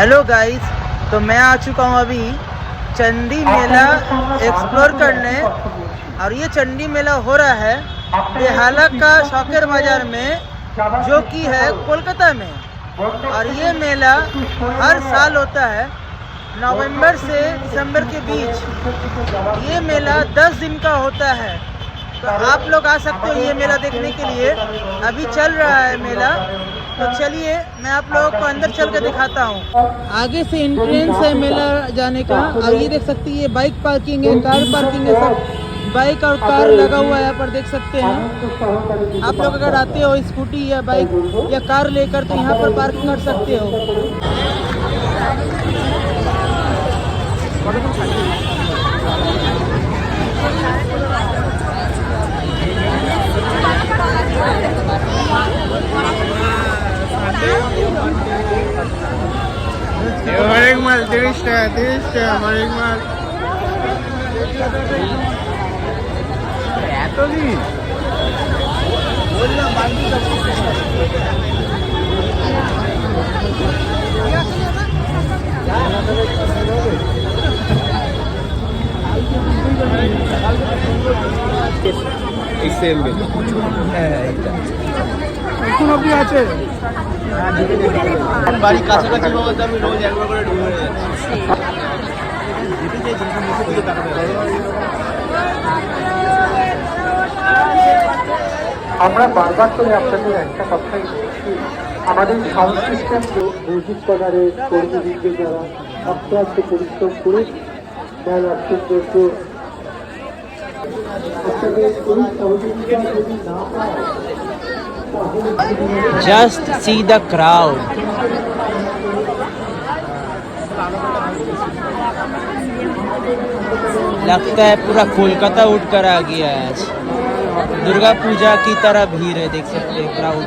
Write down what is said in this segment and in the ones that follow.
Hello guys, तो मैं आ चुका हूँ अभी चंडी मेला एक्सप्लोर करने। और ये चंडी मेला हो रहा है बेहाला का शौकेर बाजार में, जो कि है कोलकाता में। और ये मेला हर साल होता है नवंबर से दिसंबर के बीच। ये मेला 10 दिन का होता है, तो आप लोग आ सकते हो ये मेला देखने के लिए। अभी चल रहा है मेला, तो चलिए मैं आप लोगों को अंदर चल के दिखाता हूँ। आगे से एंट्रेंस है मेला जाने का। और ये देख सकते हैं, ये बाइक पार्किंग है, कार पार्किंग है, सब बाइक और कार लगा हुआ है यहाँ पर, देख सकते हैं। आप लोग अगर आते हो स्कूटी या बाइक या कार लेकर, तो यहाँ पर पार्क कर सकते हो। हरेक माल 30 টাকা হরেক মাল এতদিন বললাম বাকি এই সেম এখন অবধি আছে। বাড়ি কাছাকাছি বলতে আমি রোজ একবার করে ঢুকে যাচ্ছি। আমরা বারবার করে আপনাদের একটা কথাই বলছি, আমাদের সাউন্ড সিস্টেম মিউজিক কর্নারের কর্মীবৃন্দ যারা অক্লান্ত পরিশ্রম করে মেলার সৌন্দর্য আপনাদের এই সহযোগিতা যদি না পায়, Just see the crowd. लगता है पूरा कोलकाता उठ कर आ गया है आज। दुर्गा पूजा की तरह भीड़ है, देख सकते हैं क्राउड।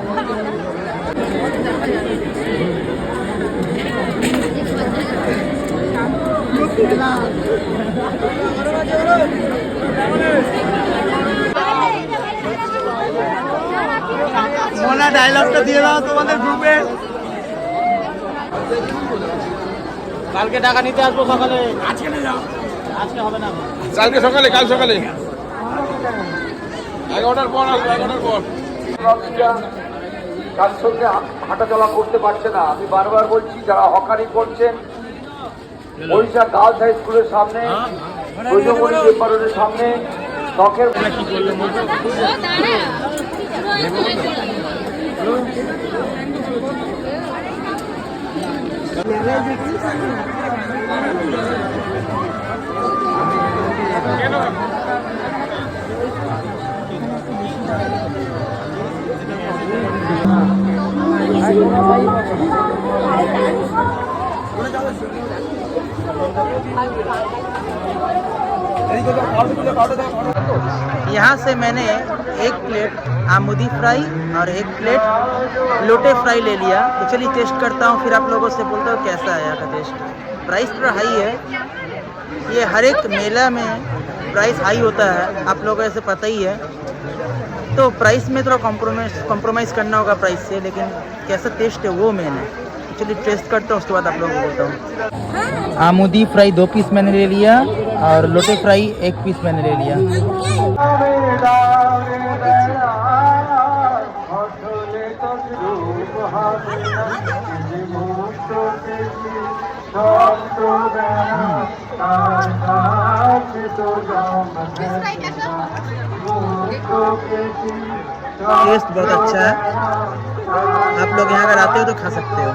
মোনা ডায়লগটা দিয়ে দাও তোমাদের গ্রুপে। কালকে টাকা নিতে আসবো সকালে। আজকে নিয়ে যাও। আজকে হবে না, কালকে সকালে, কাল সকালে 11টার পর আসবো, 11টার পর। তার সঙ্গে হাঁটাচলা করতে পারছে না। আমি বারবার বলছি, যারা হকারি করছেন ওড়িশা গার্লস হাই স্কুলের সামনে, বৈজমণি পেপারের সামনে, শখের यहाँ से मैंने एक प्लेट आमूदी फ्राई और एक प्लेट लोटे फ्राई ले लिया। तो चलिए टेस्ट करता हूँ, फिर आप लोगों से बोलता हूँ कैसा है यहाँ का टेस्ट। प्राइस थोड़ा हाई है, ये हर एक मेला में प्राइस हाई होता है, आप लोगों को ऐसे पता ही है। तो प्राइस में थोड़ा कॉम्प्रोमाइज़ करना होगा प्राइस से, लेकिन कैसा टेस्ट है वो मेन है। चलिए टेस्ट करता हूँ, उसके बाद आप लोगों को बोलता हूँ। आमूदी फ्राई 2 पीस मैंने ले लिया और लोटे फ्राई 1 पीस मैंने ले लिया। टेस्ट बहुत अच्छा है, आप लोग यहाँ अगर आते हो तो खा सकते हो।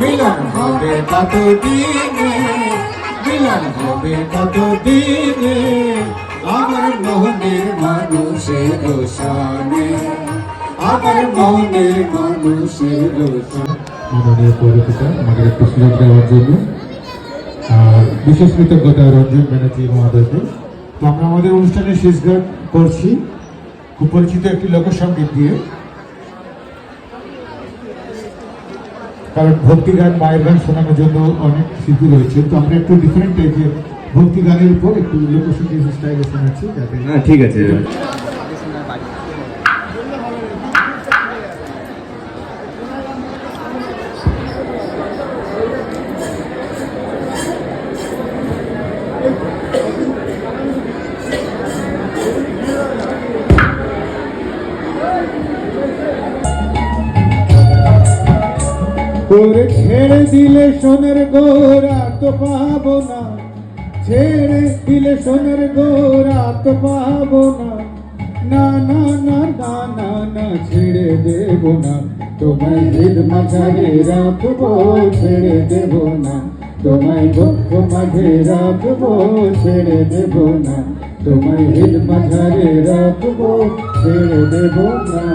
মিলন হবে কতদিনে, মিলন হবে কতদিনে, আমার মনের মানুষের সনে, আমার মনের মানুষের সনে। মাননীয় পৌরপিতা আমাদের একটু সুযোগ দেওয়ার জন্য। আর বিশেষ কৃতজ্ঞতা রঞ্জন ব্যানার্জি মহোদয়কে। তো আমরা আমাদের অনুষ্ঠানের শেষঘাট করছি খুব পরিচিত একটি লোকসঙ্গীত দিয়ে, কারণ ভক্তি গান মায়ের গান শোনানোর জন্য অনেক শিল্পী রয়েছে। তো আমরা একটু ডিফারেন্ট টাইপের ভক্তি গানের উপর একটু লোকসঙ্গীত স্টাইলে শোনাচ্ছি যাতে। হ্যাঁ ঠিক আছে। তোরে ছেড়ে দিলে সোনার গোরা তো পাবো না, ছেড়ে দিলে সোনার গোরা তো পাবো না, না না না না না না ছেড়ে দেব না, তোমায় হৃদ মাঝারে রাখবো ছেড়ে দেব না, তোমায় বক্ষ মাঝে রাখবো ছেড়ে দেব না, তোমায় হৃদ মাঝারে রাখবো ছেড়ে দেব না।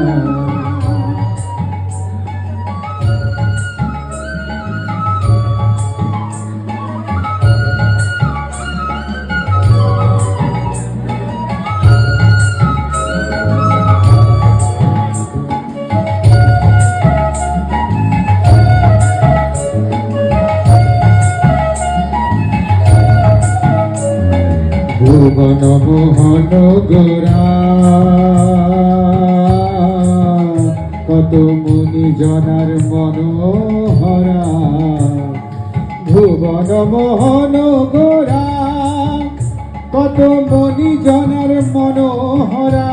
ভুবন মোহন গোরা কত মুনি জনার মনোহরা, ভুবন মোহন গোরা কত মুনি জনার মনোহরা,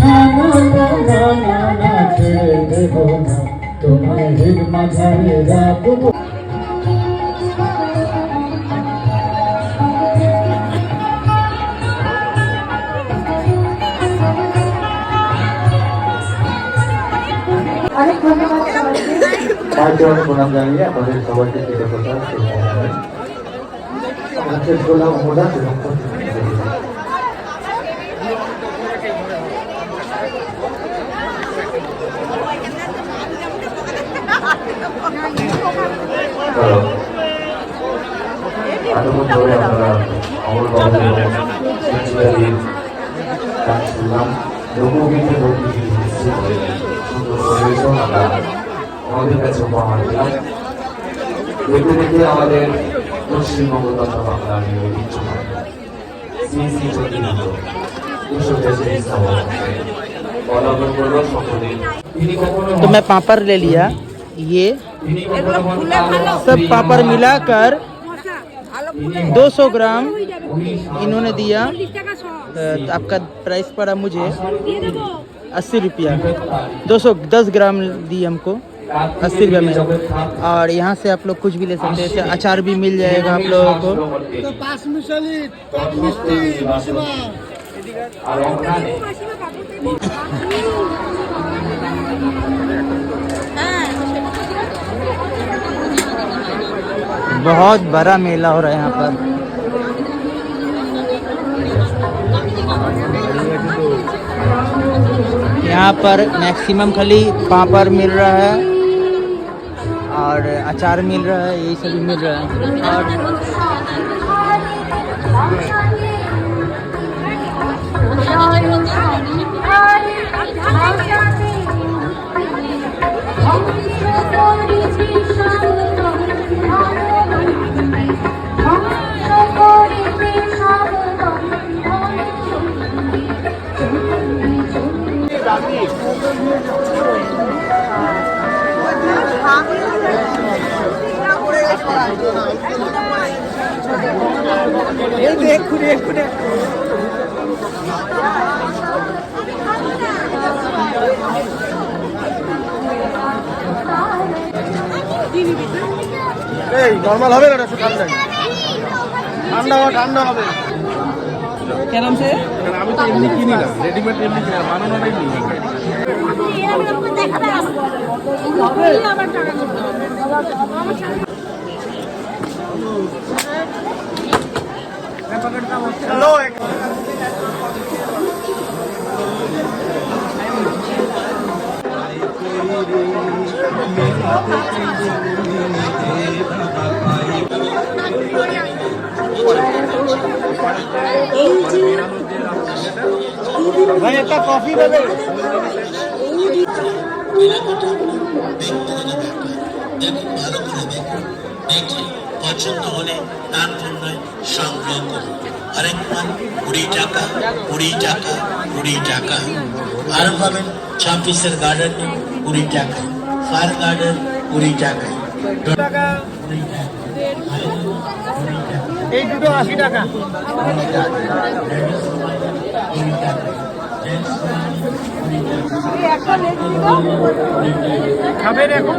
না না না না না না ছেড়ে দেব না, তোমায় হৃদ মাঝারে রাখবো। অনেক প্রণাম জানিয়ে আপনাদের সবাইকে কৃতজ্ঞতা শেষ করলাম। আমরা এতক্ষণ ধরে আমরা অমর বাবু গান শুনলাম, লোকগীতে সুন্দর পরিবেশন আমরা আমাদের কাছে উপহার দিলাম। দেখতে দেখতে আমাদের পশ্চিমবঙ্গ তথা বাংলার ঐতিহ্যময় শ্রী শ্রী জ্যোতির্লিঙ্গ অবলম্বন করলো সকলে। तो मैं पापड़ ले लिया, ये सब पापड़ मिलाकर 200 ग्राम इन्होंने दिया। तो आपका प्राइस पड़ा मुझे 80 रुपया। 210 ग्राम दी हमको 80 रुपया में। और यहाँ से आप लोग कुछ भी ले सकते हैं, अचार भी मिल जाएगा आप लोगों को। बहुत बड़ा मेला हो रहा है यहाँ पर। यहाँ पर मैक्सिमम खाली पापड़ मिल रहा है और अचार मिल रहा है, यही सभी मिल रहा है। और এই নরমাল হবে না, একটু ঠান্ডা ঠান্ডা হবে, ঠান্ডা হবে। क्या नाम से? আমি তো এমনি কিনি না, রেডিমেড এমনি কিনি না, বানানোটাই নিই। ভাই একটা কফি দেবে। দেখুন ভালো করে দেখুন, দেখে পছন্দ হলে তারপর নয় সংগ্রহ করুন। আরেক মান 20 টাকা 20 টাকা 20 টাকা। আরো পাবেন ছাব্বিশের গার্ডেন 20 টাকায়, ফায়ার গার্ডেন 20 টাকায়, এই দুটো 80 টাকা। খাবেন এখন?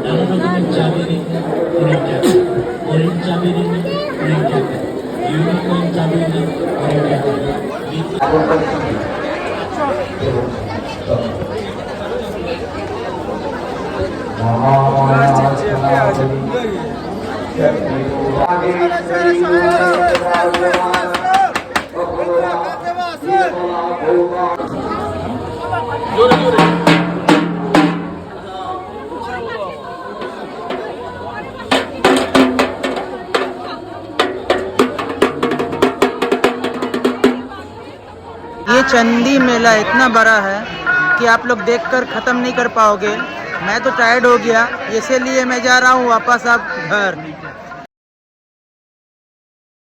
ये चंदी मेला इतना बड़ा है कि आप लोग देखकर ख़त्म नहीं कर पाओगे। मैं तो टायर्ड हो गया, इसीलिए मैं जा रहा हूँ वापस अब घर।